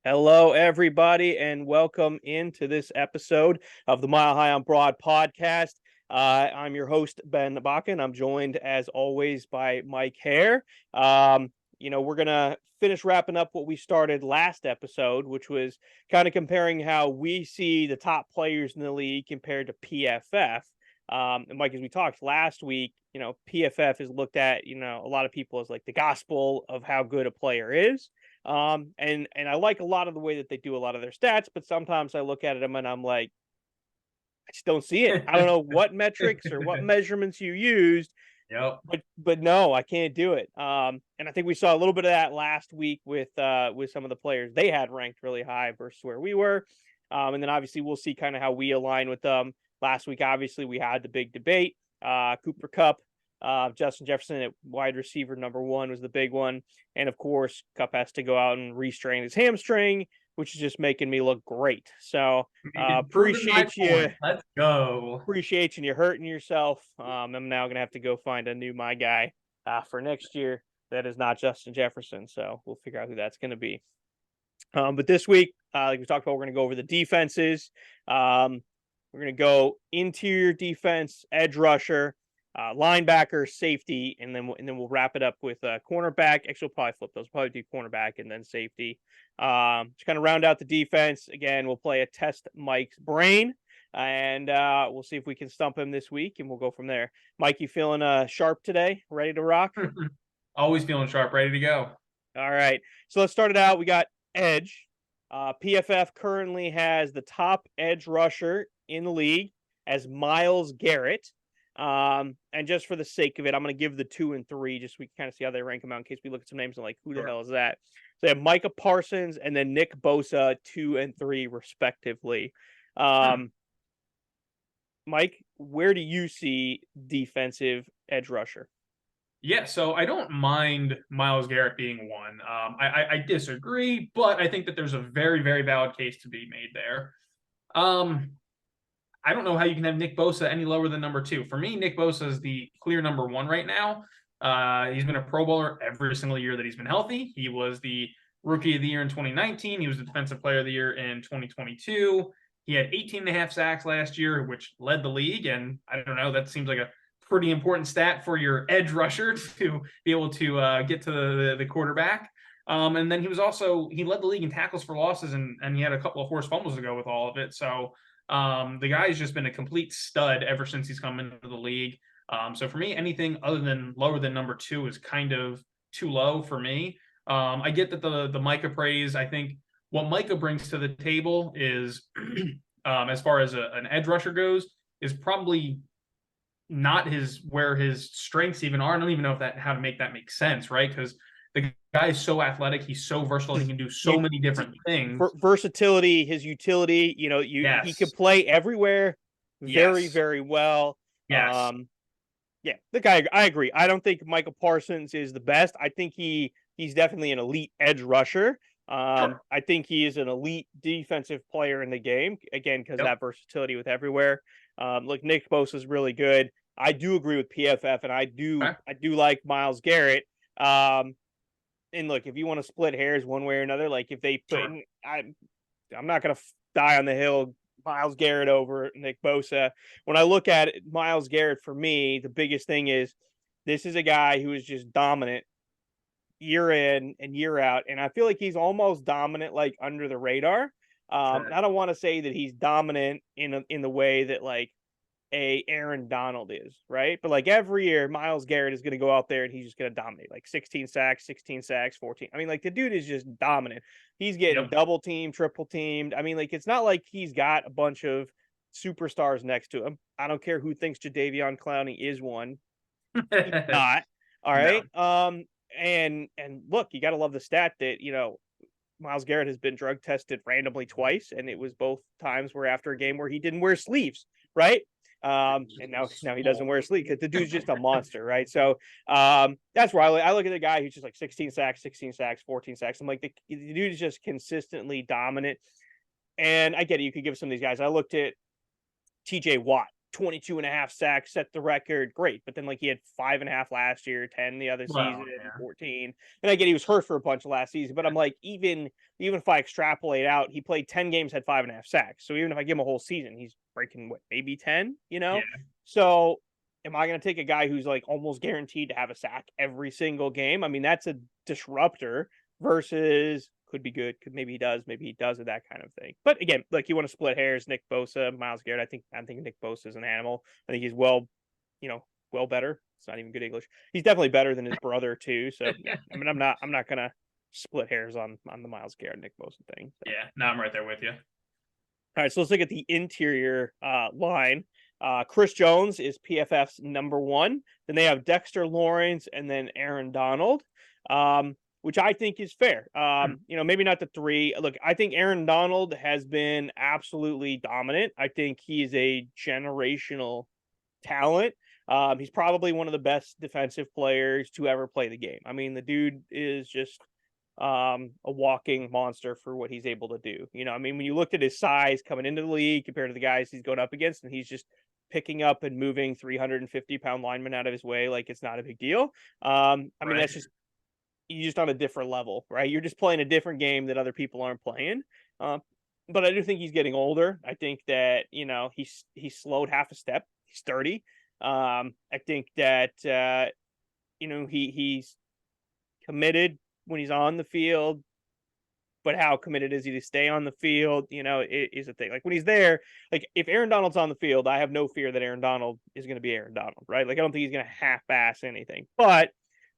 Hello, everybody, and welcome into this episode of the Mile High on Broad podcast. I'm your host, Ben Bakken. I'm joined, as always, by Mike Hare. We're going to finish wrapping up what we started last episode, which was kind of comparing how we see the top players in the league compared to PFF. And Mike, as we talked last week, PFF is looked at, a lot of people as like the gospel of how good a player is. And I like a lot of the way that they do a lot of their stats, but sometimes I look at them and I'm like, I just don't see it. I don't know what metrics or what measurements you used, Yep. but no, I can't do it. And I think we saw a little bit of that last week with some of the players they had ranked really high versus where we were. And then obviously we'll see kind of how we align with them. Last week, obviously, we had the big debate. Cooper Kupp, Justin Jefferson at wide receiver number one was the big one. And of course, Kupp has to go out and restrain his hamstring, which is just making me look great. So Proving my appreciate you. point. Let's go. Appreciate you. You're hurting yourself. I'm now going to have to go find a new my guy for next year. That is not Justin Jefferson. So we'll figure out who that's going to be. But this week, like we talked about, we're going to go over the defenses. We're going to go interior defense, edge rusher, linebacker, safety, and then we'll wrap it up with cornerback. Actually, we'll probably flip those. We'll probably do cornerback and then safety. To kind of round out the defense, again, we'll play a test Mike's brain, and we'll see if we can stump him this week, and we'll go from there. Mike, you feeling sharp today? Ready to rock? Always feeling sharp, ready to go. All right. So let's start it out. We got edge. PFF currently has the top edge rusher in the league as Myles Garrett. And just for the sake of it, I'm going to give the 2 and 3 just so we can kind of see how they rank them out in case we look at some names and like, who the hell is that? So they have Micah Parsons and then Nick Bosa, 2 and 3 respectively. Mike, where do you see defensive edge rusher? Yeah, so I don't mind Myles Garrett being one. I disagree, but I think that there's a very, very valid case to be made there. I don't know how you can have Nick Bosa any lower than number 2. For me, Nick Bosa is the clear number 1 right now. He's been a Pro Bowler every single year that he's been healthy. He was the Rookie of the Year in 2019. He was the Defensive Player of the Year in 2022. He had 18 and a half sacks last year, which led the league. And I don't know, that seems like a pretty important stat for your edge rusher to be able to get to the quarterback. And then he led the league in tackles for losses, and he had a couple of forced fumbles to go with all of it. So the guy's just been a complete stud ever since he's come into the league. So for me, anything other than lower than number 2 is kind of too low for me. I get that the Micah praise. I think what Micah brings to the table is, as far as an edge rusher goes, is probably not where his strengths even are. I don't even know how to make that make sense, right? Because the guy is so athletic, he's so versatile, he can do so many different things. Versatility, his utility, he could play everywhere very, very well. Yes. Yeah, the guy, I agree. I don't think Michael Parsons is the best. I think he's definitely an elite edge rusher. Sure. I think he is an elite defensive player in the game, again, because that versatility with everywhere. Look, Nick Bosa is really good. I do agree with PFF, and I do like Myles Garrett. And look, if you want to split hairs one way or another, like if they put, I'm not going to die on the hill Myles Garrett over Nick Bosa. When I look at it, Myles Garrett, for me, the biggest thing is this is a guy who is just dominant year in and year out. And I feel like he's almost dominant, like under the radar. I don't want to say that he's dominant in the way that like a Aaron Donald is, right? But like every year, Myles Garrett is going to go out there and he's just going to dominate, like 16 sacks, 14. I mean, like the dude is just dominant. He's getting double teamed, triple teamed. I mean, like it's not like he's got a bunch of superstars next to him. I don't care who thinks Jadeveon Clowney is one. He's not. All right. No. And look, you got to love the stat that, Myles Garrett has been drug tested randomly twice, and it was both times where after a game where he didn't wear sleeves, right? And now he doesn't wear a sleeve because the dude's just a monster, right? So that's where I look at the guy who's just like 16 sacks, 14 sacks. I'm like, the dude is just consistently dominant. And I get it. You could give some of these guys. I looked at TJ Watt 22 and a half sacks, set the record. Great. But then like he had 5.5 last year, 10 the other season, yeah. 14. And I get he was hurt for a bunch of last season, but I'm like, even if I extrapolate out, he played 10 games, had 5.5 sacks. So even if I give him a whole season, he's breaking what, maybe 10, Yeah. So am I going to take a guy who's like almost guaranteed to have a sack every single game? I mean, that's a disruptor versus could be good, could maybe he doesn't, that kind of thing. But again, like you want to split hairs, Nick Bosa, Myles Garrett. I'm thinking Nick Bosa is an animal. I think he's well better. It's not even good English. He's definitely better than his brother too. So yeah, I mean, I'm not gonna split hairs on the Myles Garrett Nick Bosa thing. So. Yeah, no, I'm right there with you. All right, so let's look at the interior line. Chris Jones is PFF's number 1. Then they have Dexter Lawrence and then Aaron Donald, which I think is fair. Maybe not the 3. Look, I think Aaron Donald has been absolutely dominant. I think he's a generational talent. He's probably one of the best defensive players to ever play the game. I mean, the dude is just a walking monster for what he's able to do. I mean, when you looked at his size coming into the league compared to the guys he's going up against, and he's just picking up and moving 350-pound linemen out of his way like it's not a big deal. I mean, that's just you're just on a different level, right? You're just playing a different game that other people aren't playing. But I do think he's getting older. I think that he's slowed half a step. He's 30. I think that he's committed when he's on the field, but how committed is he to stay on the field? It is a thing. Like when he's there, like if Aaron Donald's on the field, I have no fear that Aaron Donald is going to be Aaron Donald, right? Like I don't think he's going to half-ass anything, but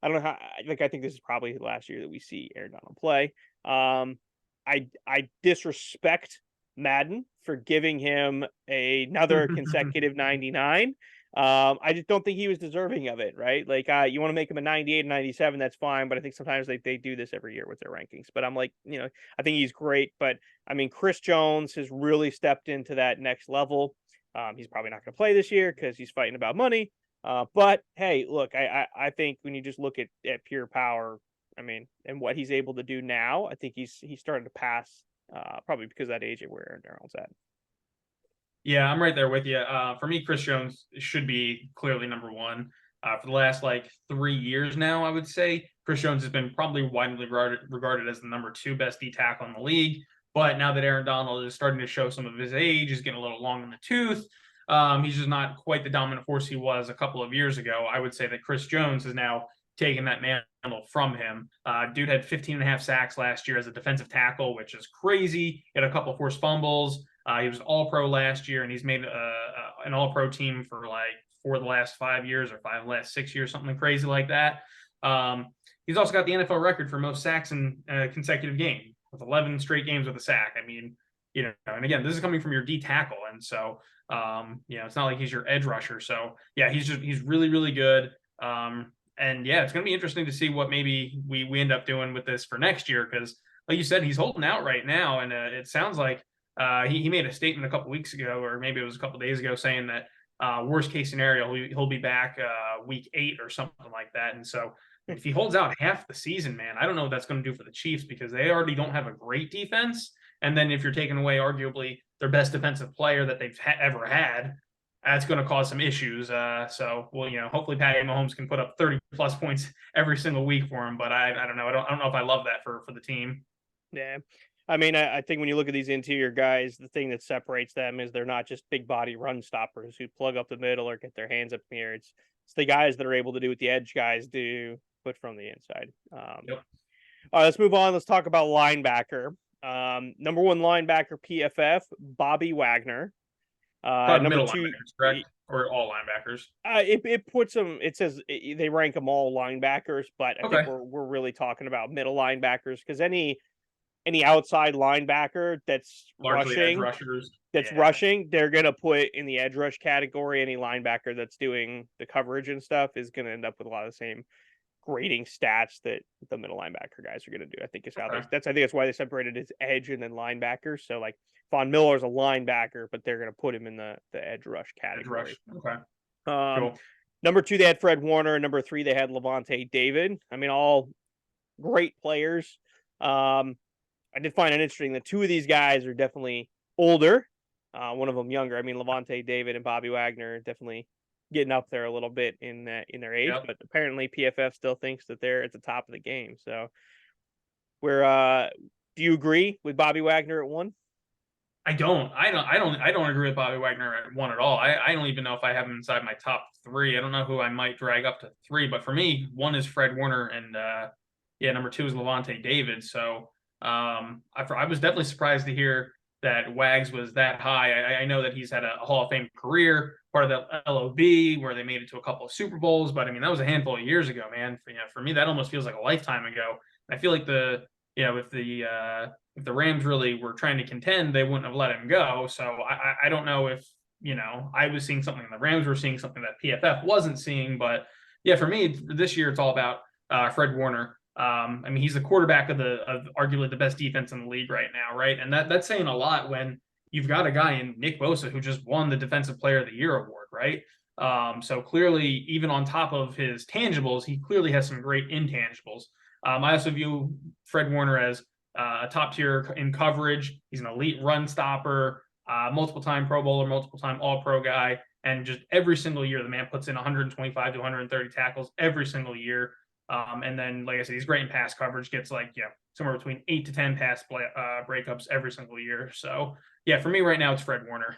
I don't know how. Like I think this is probably the last year that we see Aaron Donald play. I disrespect Madden for giving him another consecutive 99. I just don't think he was deserving of it, right? Like, you want to make him a 98 and 97, that's fine. But I think sometimes they do this every year with their rankings. But I'm like, I think he's great. But I mean, Chris Jones has really stepped into that next level. He's probably not going to play this year because he's fighting about money. But hey, look, I think when you just look at pure power, I mean, and what he's able to do now, I think he's starting to pass, probably because of that age where Aaron Donald's at. Yeah, I'm right there with you. For me, Chris Jones should be clearly number 1. For the last 3 years now, I would say Chris Jones has been probably widely regarded as the number 2 best D tackle in the league. But now that Aaron Donald is starting to show some of his age, he's getting a little long in the tooth. He's just not quite the dominant force he was a couple of years ago. I would say that Chris Jones is now taking that mantle from him. Dude had 15 and a half sacks last year as a defensive tackle, which is crazy. He had a couple of forced fumbles. He was All-Pro last year, and he's made an All-Pro team for the last 5 years or 5 of the last 6 years, something crazy like that. He's also got the NFL record for most sacks in a consecutive game with 11 straight games with a sack. I mean, and again, this is coming from your D tackle, and so it's not like he's your edge rusher. So yeah, he's really, really good. And yeah, it's going to be interesting to see what maybe we end up doing with this for next year, because like you said, he's holding out right now, and it sounds like he made a statement a couple weeks ago, or maybe it was a couple days ago, saying that worst case scenario, he'll be back week 8 or something like that. And so if he holds out half the season, man, I don't know what that's going to do for the Chiefs, because they already don't have a great defense. And then if you're taking away arguably their best defensive player that they've ever had, that's going to cause some issues. So, well, hopefully Patty Mahomes can put up 30 plus points every single week for him. But I don't know. I don't know if I love that for the team. Yeah. I mean, I think when you look at these interior guys, the thing that separates them is they're not just big body run stoppers who plug up the middle or get their hands up in the air. It's the guys that are able to do what the edge guys do, but from the inside. Yep. All right, let's move on. Let's talk about linebacker. Number 1 linebacker, PFF, Bobby Wagner. Number middle 2, linebackers, correct? Or all linebackers? It puts them. It says they rank them all linebackers, but I think we're really talking about middle linebackers, because any outside linebacker that's largely rushing, rushing, they're gonna put in the edge rush category. Any linebacker that's doing the coverage and stuff is gonna end up with a lot of the same grading stats that the middle linebacker guys are gonna do. I think is how I think that's why they separated as edge and then linebacker. So like Von Miller's a linebacker, but they're gonna put him in the edge rush category. Edge rush. Okay. Cool. Number 2, they had Fred Warner. Number 3, they had Levante David. I mean, all great players. I did find it interesting that 2 of these guys are definitely older. One of them younger. I mean, Levante David and Bobby Wagner definitely getting up there a little bit in their age, Yep. but apparently PFF still thinks that they're at the top of the game. So, we're do you agree with Bobby Wagner at 1? I don't agree with Bobby Wagner at 1 at all. I don't even know if I have him inside my top 3. I don't know who I might drag up to 3, but for me, 1 is Fred Warner, and yeah, number 2 is Levante David. So I was definitely surprised to hear that Wags was that high. I know that he's had a Hall of Fame career, part of the LOB, where they made it to a couple of Super Bowls, but I mean that was a handful of years ago, man. For me, that almost feels like a lifetime ago. I feel like if the Rams really were trying to contend, they wouldn't have let him go. So I don't know if I was seeing something, the Rams were seeing something that PFF wasn't seeing. But yeah, for me this year, it's all about Fred Warner. I mean, he's the quarterback of arguably the best defense in the league right now, right? And that's saying a lot when you've got a guy in Nick Bosa who just won the Defensive Player of the Year award, right? So clearly, even on top of his tangibles, he clearly has some great intangibles. I also view Fred Warner as a top tier in coverage. He's an elite run stopper, multiple time Pro Bowler, multiple time All Pro guy, and just every single year the man puts in 125 to 130 tackles every single year. And then, like I said, he's great in pass coverage. Gets somewhere between 8 to 10 pass breakups every single year. So yeah, for me right now it's Fred Warner.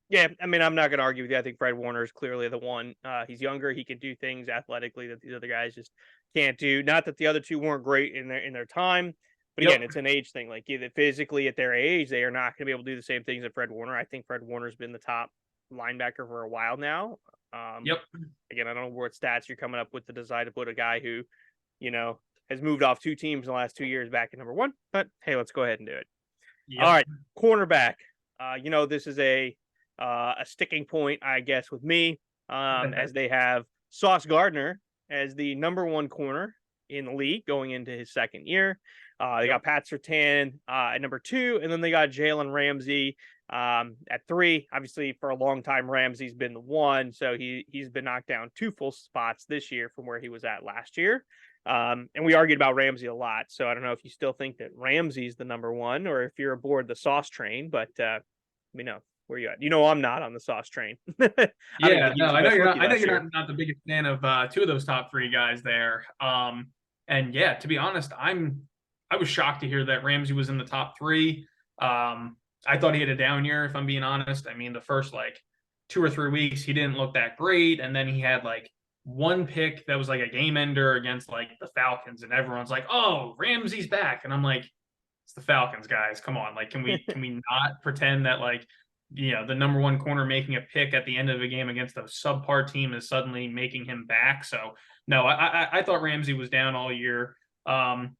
Yeah, I mean, I'm not going to argue with you. I think Fred Warner is clearly the one. He's younger. He can do things athletically that these other guys just can't do. Not that the other two weren't great in their time, but again, it's an age thing. Like either physically at their age, they are not going to be able to do the same things that Fred Warner. I think Fred Warner's been the top linebacker for a while now. Yep. Again, I don't know what stats you're coming up with to decide to put a guy who, has moved off 2 teams in the last 2 years back at number 1. But hey, let's go ahead and do it. Yep. All right, cornerback. This is a sticking point, I guess, with me, as they have Sauce Gardner as the number 1 corner in the league going into his second year. They got Pat Surtain at number 2, and then they got Jalen Ramsey at 3. Obviously, for a long time, Ramsey's been the 1, so he's been knocked down 2 full spots this year from where he was at last year. And we argued about Ramsey a lot, so I don't know if you still think that Ramsey's the number 1 or if you're aboard the Sauce train, but let me know. Where you at? I'm not on the Sauce train. I know you're not. I know you're not the biggest fan of 2 of those top 3 guys there. And yeah, to be honest, I was shocked to hear that Ramsey was in the top 3. I thought he had a down year, if I'm being honest. I mean, the first 2 or 3 weeks he didn't look that great, and then he had 1 pick that was a game ender against the Falcons, and everyone's like, "Oh, Ramsey's back," and I'm like, "It's the Falcons, guys. Come on, can we not pretend that the number 1 corner making a pick at the end of a game against a subpar team is suddenly making him back?" So no, I thought Ramsey was down all year. I'm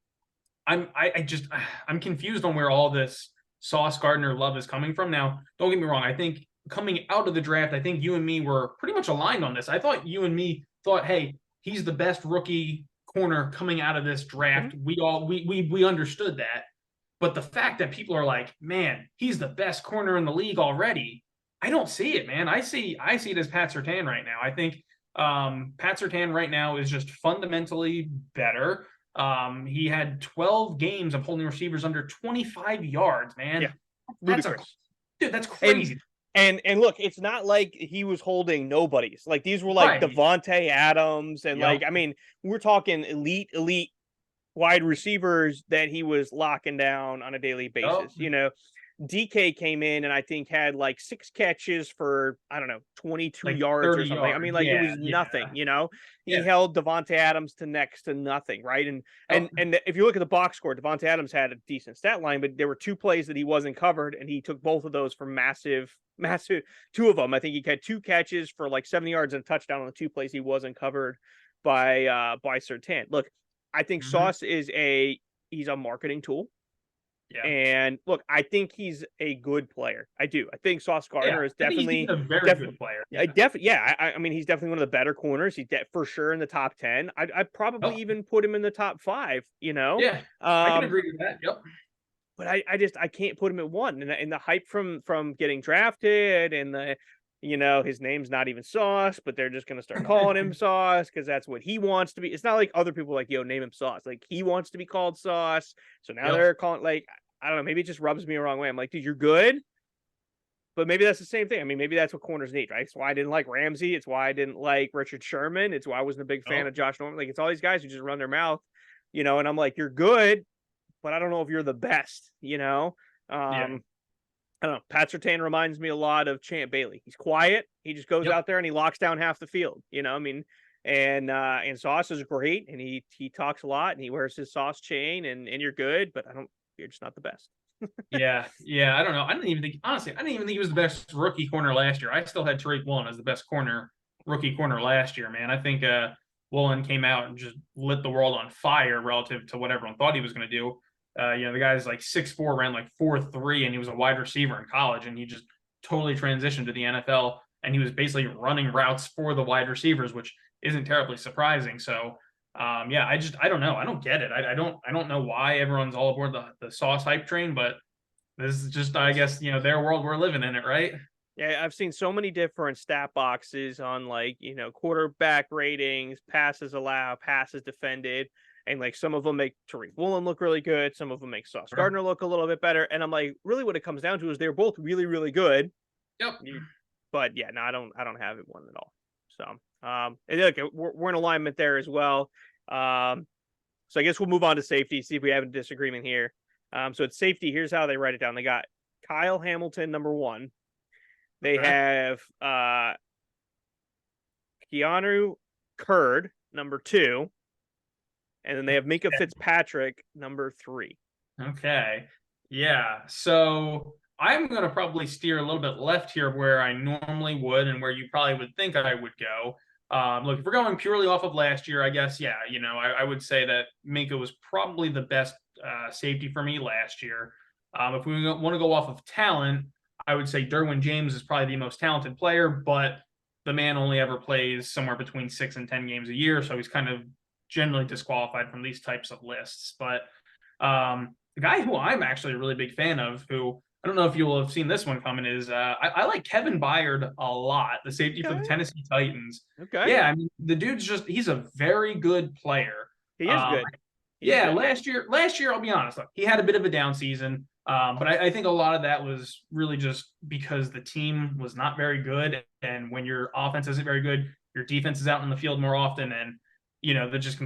confused on where all this Sauce Gardner love is coming from. Now, don't get me wrong. I think coming out of the draft, I think you and me were pretty much aligned on this. I thought you and me thought, hey, he's the best rookie corner coming out of this draft. Mm-hmm. We understood that. But the fact that people are like, man, he's the best corner in the league already, I don't see it, man. I see it as Pat Surtain right now. I think Pat Surtain right now is just fundamentally better. He had 12 games of holding receivers under 25 yards, man. Yeah. That's crazy. And look, it's not like he was holding nobodies. These were Davante Adams and I mean, we're talking elite wide receivers that he was locking down on a daily basis. DK came in and I think had 6 catches for, I don't know, 22 yards or something. Yards. I mean, it was nothing, He held Davante Adams to next to nothing, right? And if you look at the box score, Davante Adams had a decent stat line, but there were 2 plays that he wasn't covered, and he took both of those for massive 2 of them. I think he had 2 catches for 70 yards and a touchdown on the 2 plays he wasn't covered by Surtain. Look, I think Sauce is he's a marketing tool. Yeah. And look, I think he's a good player. I do. I think Sauce Gardner is definitely a very good player. I mean, he's definitely one of the better corners. He's for sure in the top 10. I'd probably even put him in the top 5. Yeah, I can agree with that. Yep. But I can't put him at 1. And the hype from getting drafted and the his name's not even Sauce, but they're just going to start calling him Sauce because that's what he wants to be. It's not like other people name him Sauce. He wants to be called Sauce. So now they're calling, I don't know, maybe it just rubs me the wrong way. I'm like, dude, you're good, but maybe that's the same thing. I mean, maybe that's what corners need, right? It's why I didn't like Ramsey. It's why I didn't like Richard Sherman. It's why I wasn't a big fan Oh, of Josh Norman. Like, it's all these guys who just run their mouth, and I'm like, you're good, but I don't know if you're the best. yeah. I don't know. Pat Surtain reminds me a lot of Champ Bailey. He's quiet. He just goes Yep. out there and he locks down half the field. I mean, and Sauce is great, and he talks a lot, and he wears his Sauce chain, and you're good, but you're just not the best. Yeah, yeah. I don't know. I didn't even think, honestly, I didn't even think he was the best rookie corner last year. I still had Tariq Woolen as the best rookie corner last year, man. I think Woolen came out and just lit the world on fire relative to what everyone thought he was going to do. The guy's like 6'4", ran like 4'3", and he was a wide receiver in college, and he just totally transitioned to the NFL, and he was basically running routes for the wide receivers, which isn't terribly surprising. So yeah, I don't know. I don't get it. I don't know why everyone's all aboard the Sauce hype train, but this is just, I guess, their world, we're living in it, right? Yeah, I've seen so many different stat boxes on, like, quarterback ratings, passes allowed, passes defended, and like some of them make Tariq Woolen look really good, some of them make Sauce Sure. Gardner look a little bit better, and I'm like, really, what it comes down to is they're both really, really good. Yep. But yeah, no, I don't have it one at all. So, and look, we're in alignment there as well. So I guess we'll move on to safety, see if we have a disagreement here. So it's safety. Here's how they write it down. They got Kyle Hamilton, number 1. They Okay. have Keanu Kurd, number 2. And then they have Minka Fitzpatrick, number 3. Okay. Yeah. So I'm going to probably steer a little bit left here of where I normally would and where you probably would think I would go. Look, if we're going purely off of last year, I guess, yeah, I would say that Minka was probably the best safety for me last year. If we want to go off of talent, I would say Derwin James is probably the most talented player, but the man only ever plays somewhere between 6 and 10 games a year, so he's kind of generally disqualified from these types of lists. But the guy who I'm actually a really big fan of, who I don't know if you will have seen this one coming, is I like Kevin Byard a lot, the safety for the Okay. Tennessee Titans. Okay. Yeah, I mean, the dude's he's a very good player. He is good. Yeah, last year, I'll be honest, look, he had a bit of a down season. But I think a lot of that was really just because the team was not very good. And when your offense isn't very good, your defense is out in the field more often. And, that just,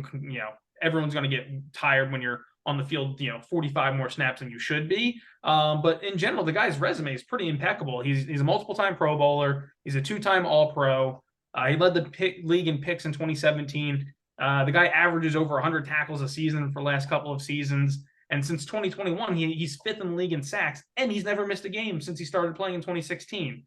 everyone's going to get tired when you're on the field, 45 more snaps than you should be. But in general, the guy's resume is pretty impeccable. He's a multiple-time Pro Bowler. He's a 2-time All-Pro. He led the league in picks in 2017. The guy averages over 100 tackles a season for the last couple of seasons. And since 2021, he's 5th in the league in sacks, and he's never missed a game since he started playing in 2016.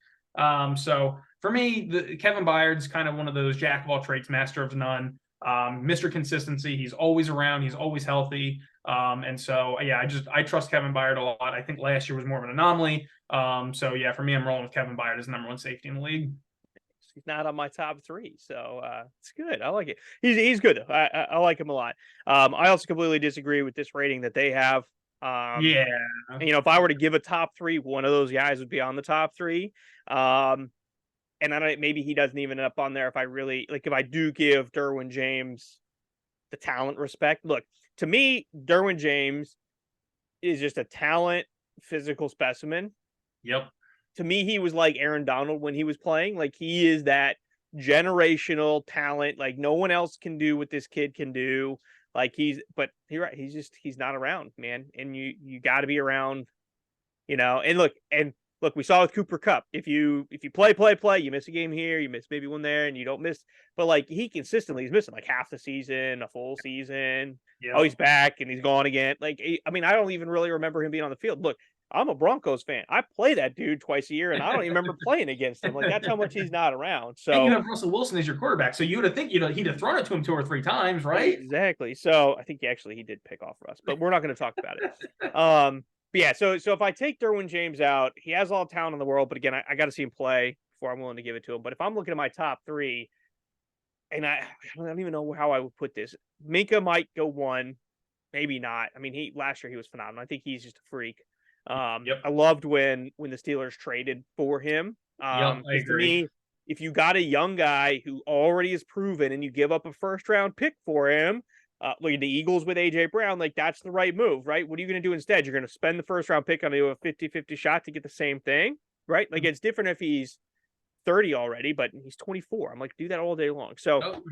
So for me, Kevin Byard's kind of one of those jack of all trades, master of none. Mr. Consistency. He's always around. He's always healthy. And so, yeah, I trust Kevin Byard a lot. I think last year was more of an anomaly. So yeah, for me, I'm rolling with Kevin Byard as number 1 safety in the league. He's not on my top 3, so it's good. I like it. He's good. I like him a lot. I also completely disagree with this rating that they have. Yeah. If I were to give a top 3, one of those guys would be on the top 3. And I don't, maybe he doesn't even end up on there if I do give Derwin James the talent respect. Look, to me, Derwin James is just a talent, physical specimen. Yep. To me, he was like Aaron Donald when he was playing. Like, he is that generational talent. Like, no one else can do what this kid can do. Like, but you're right. He's not around, man. And you got to be around, and look, we saw with Cooper Kupp. If you play, you miss a game here, you miss maybe one there, and you don't miss. But like, he's missing like half the season, a full season. Yep. Oh, he's back and he's gone again. Like, I mean, I don't even really remember him being on the field. Look, I'm a Broncos fan. I play that dude twice a year, and I don't even remember playing against him. Like, that's how much he's not around. So, and you have Russell Wilson as your quarterback, so you would have think he'd have thrown it to him 2 or 3 times, right? Exactly. So I think he did pick off Russ, but we're not going to talk about it. But yeah, so if I take Derwin James out, he has all the talent in the world, but again, I got to see him play before I'm willing to give it to him. But if I'm looking at my top 3, and I don't even know how I would put this, Minka might go 1, maybe not. I mean, last year he was phenomenal. I think he's just a freak. Yep. I loved when the Steelers traded for him. Yep, I agree. To me, if you got a young guy who already is proven and you give up a 1st-round pick for him, look at the Eagles with A.J. Brown, like, that's the right move, right? What are you going to do instead? You're going to spend the 1st-round pick on a 50-50 shot to get the same thing? right? Like it's different if he's 30 already, but he's 24. I'm like, do that all day long. So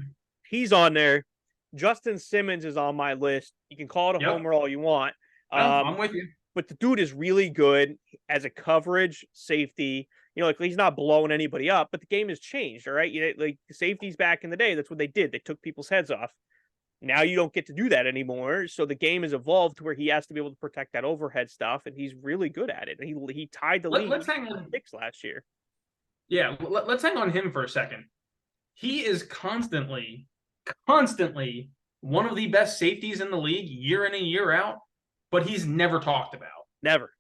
he's on there. Justin Simmons is on my list. You can call it a homer all you want. No, I'm with you. But the dude is really good as a coverage safety. You know, like he's not blowing anybody up, but the game has changed. All right. You know, like safeties back in the day, that's what they did. They took people's heads off. Now you don't get to do that anymore. So the game has evolved to where he has to be able to protect that overhead stuff, and he's really good at it. He tied the league. Let's hang on picks last year. Yeah, let's hang on him for a second. He is constantly one of the best safeties in the league year in and year out, but he's never talked about. Never.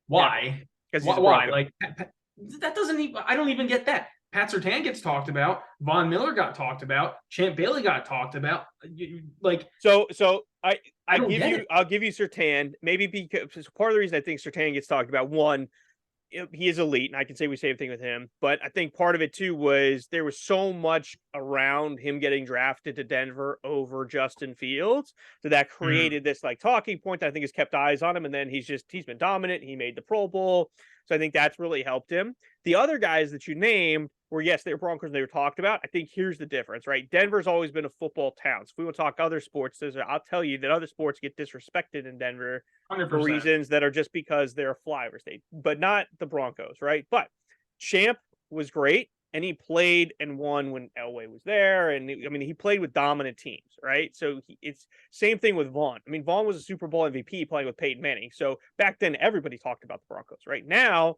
Why? Because why? Like that doesn't even. I don't even get that. Pat Surtain gets talked about. Von Miller got talked about. Champ Bailey got talked about. Like so I'll give you Surtain, maybe because part of the reason I think Surtain gets talked about, one, he is elite, and I can say we same thing with him. But I think part of it too was there was so much around him getting drafted to Denver over Justin Fields, so that created this like talking point that I think has kept eyes on him. And then he's been dominant. He made the Pro Bowl, so I think that's really helped him. The other guys that you named were, yes, they were Broncos and they were talked about. I think here's the difference, right? Denver's always been a football town. So if we want to talk other sports, I'll tell you that other sports get disrespected in Denver 100%. for reasons that are just because they're a flyover state, but not the Broncos, right? But Champ was great, and he played and won when Elway was there. And I mean, he played with dominant teams, right? So it's same thing with Vaughn. I mean, Vaughn was a Super Bowl MVP playing with Peyton Manning. So back then, everybody talked about the Broncos. Right now,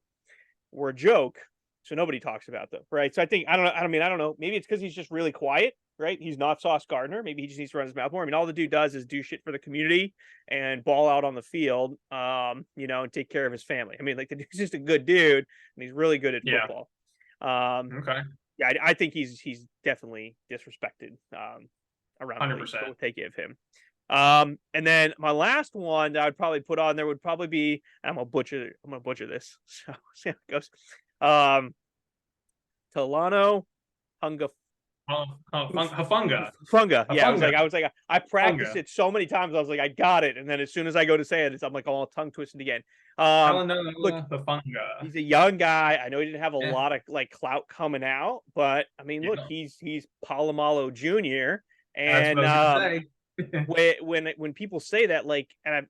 we're a joke, so nobody talks about them, right? So I think I don't know. Maybe it's because he's just really quiet, right? He's not Sauce Gardner. Maybe he just needs to run his mouth more. I mean, all the dude does is do shit for the community and ball out on the field, and take care of his family. I mean, like the dude's just a good dude, and he's really good at football. Okay. Yeah, I think he's definitely disrespected around 100% what they give him. And then my last one that I'd probably put on there would probably be, I'm gonna butcher this. So see how it goes. Talanoa Hufanga. Hufanga. Yeah, I was like, I practiced it so many times. I was like, I got it, and then as soon as I go to say it, I'm like, all tongue twisted again. Look, Hufanga. He's a young guy. I know he didn't have a lot of like clout coming out, but I mean, look, he's Polamalu Jr. And when people say that, like, and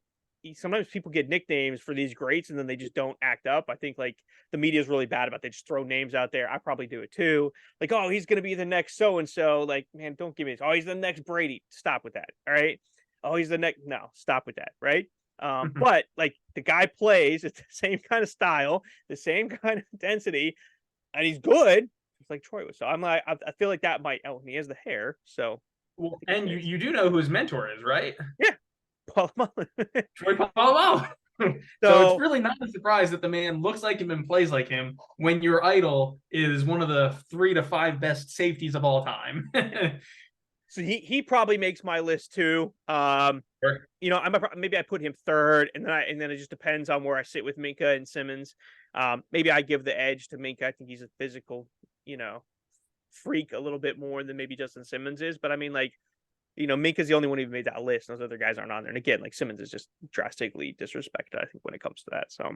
sometimes people get nicknames for these greats and then they just don't act up. I think like the media is really bad about, they just throw names out there. I probably do it too. Like, oh, he's going to be the next so-and-so. Like, man, don't give me this. Oh, he's the next Brady. Stop with that. All right. Oh, he's the next. No, stop with that. Right. But like the guy plays, it's the same kind of style, the same kind of intensity, and he's good. It's like Troy was. So I'm like, I feel like that might, he has the hair. So, well, and you do know who his mentor is, right? Yeah. Polamalu. Troy Polamalu. So it's really not a surprise that the man looks like him and plays like him when your idol is one of the 3 to 5 best safeties of all time. So he probably makes my list too. Sure. Maybe I put him third, and then it just depends on where I sit with Minkah and Simmons. Maybe I give the edge to Minkah. I think he's a physical, freak a little bit more than maybe Justin Simmons is. But I mean, like, Minkah's the only one who made that list. Those other guys aren't on there. And again, like Simmons is just drastically disrespected, I think, when it comes to that. So,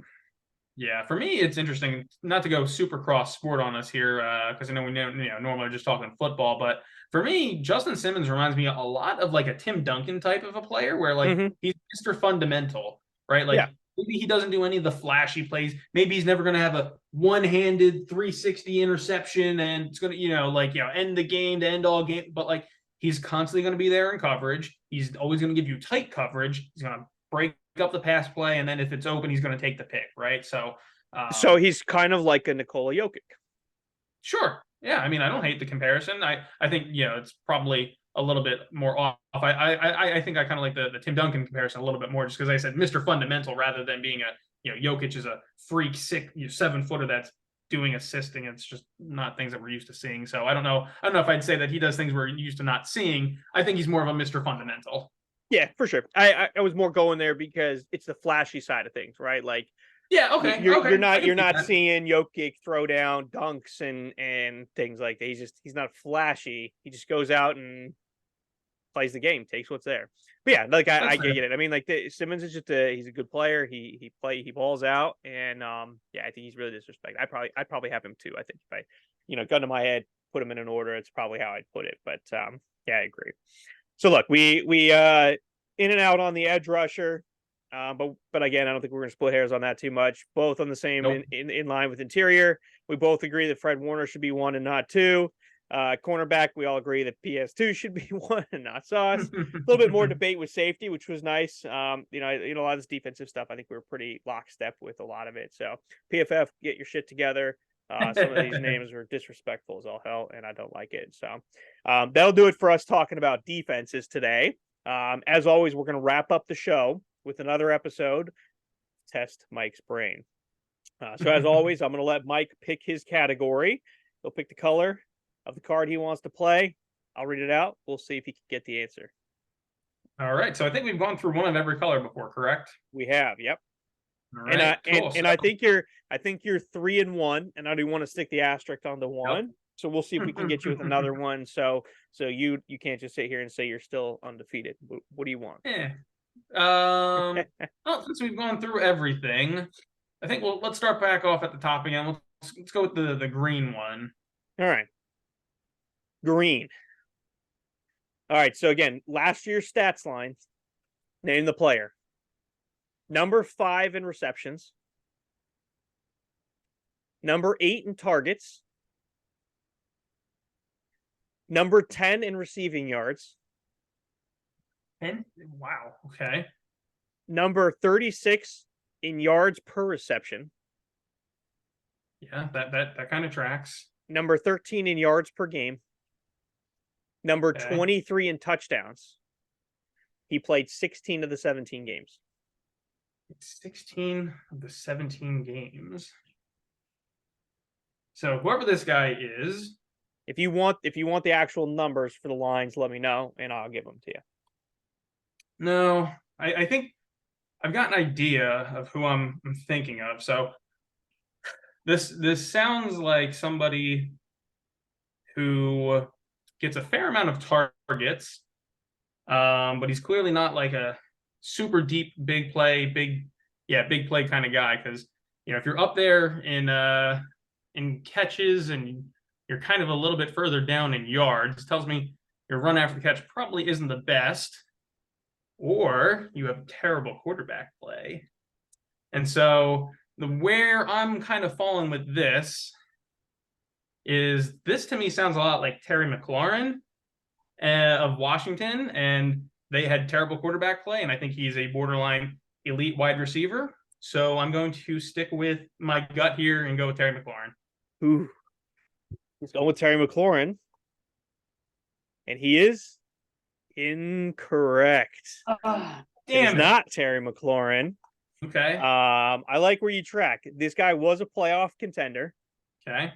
yeah, for me, it's interesting not to go super cross sport on us here, because I know we normally just talking football, but for me, Justin Simmons reminds me a lot of like a Tim Duncan type of a player, where like he's Mr. Fundamental, right? Like maybe he doesn't do any of the flashy plays. Maybe he's never going to have a one-handed 360 interception, and it's going to end the game to end all game, but like, he's constantly going to be there in coverage. He's always going to give you tight coverage. He's going to break up the pass play, and then if it's open, he's going to take the pick, right? So he's kind of like a Nikola Jokic. Sure. Yeah. I mean, I don't hate the comparison. I think, it's probably a little bit more off. I think I kind of like the Tim Duncan comparison a little bit more, just because I said Mr. Fundamental rather than being Jokic is a freak, sick, 7-footer that's doing assisting. It's just not things that we're used to seeing. So I don't know if I'd say that he does things we're used to not seeing. I think he's more of a Mr. Fundamental. Yeah, for sure. I was more going there because it's the flashy side of things, right? Like, yeah, okay. You're not seeing Jokic throw down dunks and things like that. He's not flashy. He just goes out and plays the game, takes what's there. But yeah, like I That's get fair. it. I mean, like Simmons is just he's a good player. He balls out, and yeah, I think he's really disrespected. I'd probably have him too. I think if I, gun to my head, put him in an order, it's probably how I'd put it. But yeah, I agree. So look, we in and out on the edge rusher. But again, I don't think we're going to split hairs on that too much. Both on the same Nope. in line with interior. We both agree that Fred Warner should be 1 and not 2. Cornerback, we all agree that PS2 should be 1 and not Sauce. A little bit more debate with safety, which was nice. A lot of this defensive stuff, I think we were pretty lockstep with a lot of it. So PFF, get your shit together. Some of these names were disrespectful as all hell, and I don't like it. So that'll do it for us talking about defenses today. As always, we're going to wrap up the show with another episode. Test Mike's brain. So as always, I'm going to let Mike pick his category. He'll pick the color of the card he wants to play. I'll read it out. We'll see if he can get the answer. All right. So I think we've gone through one of every color before, correct? We have. Yep. All right. Cool. And I think you're 3-1, and I do want to stick the asterisk on the 1. Yep. So we'll see if we can get you with another one. So you can't just sit here and say you're still undefeated. What do you want? Yeah. Well, since we've gone through everything, I think let's start back off at the top again. Let's go with the green one. All right. Green. All right. So again, last year's stats line. Name the player. Number 5 in receptions. Number 8 in targets. Number 10 in receiving yards. 10? Wow. Okay. Number 36 in yards per reception. Yeah, that kind of tracks. Number 13 in yards per game. Number 23 in touchdowns. He played 16 of the 17 games. 16 of the 17 games. So whoever this guy is, if you want the actual numbers for the lines, let me know and I'll give them to you. No, I think I've got an idea of who I'm thinking of. So this sounds like somebody who gets a fair amount of targets, but he's clearly not like a super deep big play kind of guy. Because if you're up there in catches and you're kind of a little bit further down in yards, tells me your run after the catch probably isn't the best, or you have terrible quarterback play. And so where I'm kind of falling with this to me sounds a lot like Terry McLaurin of Washington, and they had terrible quarterback play, and I think he's a borderline elite wide receiver. So I'm going to stick with my gut here and go with Terry McLaurin. Ooh. He's going with Terry McLaurin. And he is incorrect. It's not Terry McLaurin. Okay. I like where you track. This guy was a playoff contender. Okay.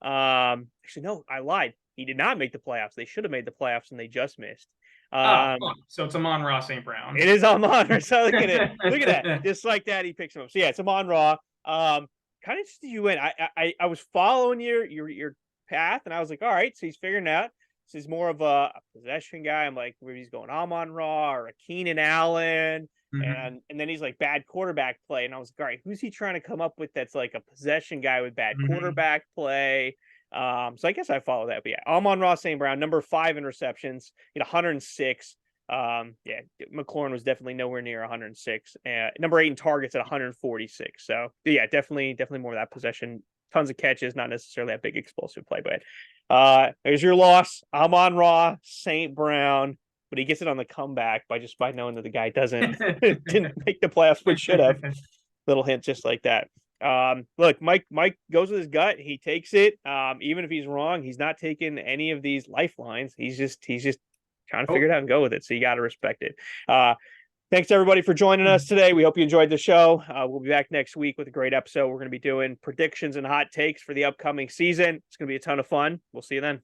Actually, no, I lied. He did not make the playoffs. They should have made the plaffs and they just missed. So it's Amon-Ra St. Brown. It is Amon-Ra. So look at it. Look at that. Just like that, he picks him up. So yeah, it's Amon-Ra. Kind of just you went. I was following your path, and I was like, all right, so he's figuring out. This is more of a possession guy. I'm like, where he's going Amon-Ra or a Keenan Allen. Mm-hmm. And then he's like bad quarterback play. And I was like, all right, who's he trying to come up with that's like a possession guy with bad quarterback play? So I guess I follow that. But yeah, Amon-Ra St. Brown, number 5 in receptions, 106. McLaurin was definitely nowhere near 106. Number 8 in targets at 146. So yeah, definitely more of that possession. Tons of catches, not necessarily that big explosive play. But there's your loss. Amon-Ra St. Brown. But he gets it on the comeback by knowing that the guy didn't make the playoffs, but should have. Little hint just like that. Look, Mike goes with his gut. He takes it. Even if he's wrong, he's not taking any of these lifelines. He's just trying to figure it out and go with it. So you got to respect it. Thanks everybody for joining us today. We hope you enjoyed the show. We'll be back next week with a great episode. We're going to be doing predictions and hot takes for the upcoming season. It's going to be a ton of fun. We'll see you then.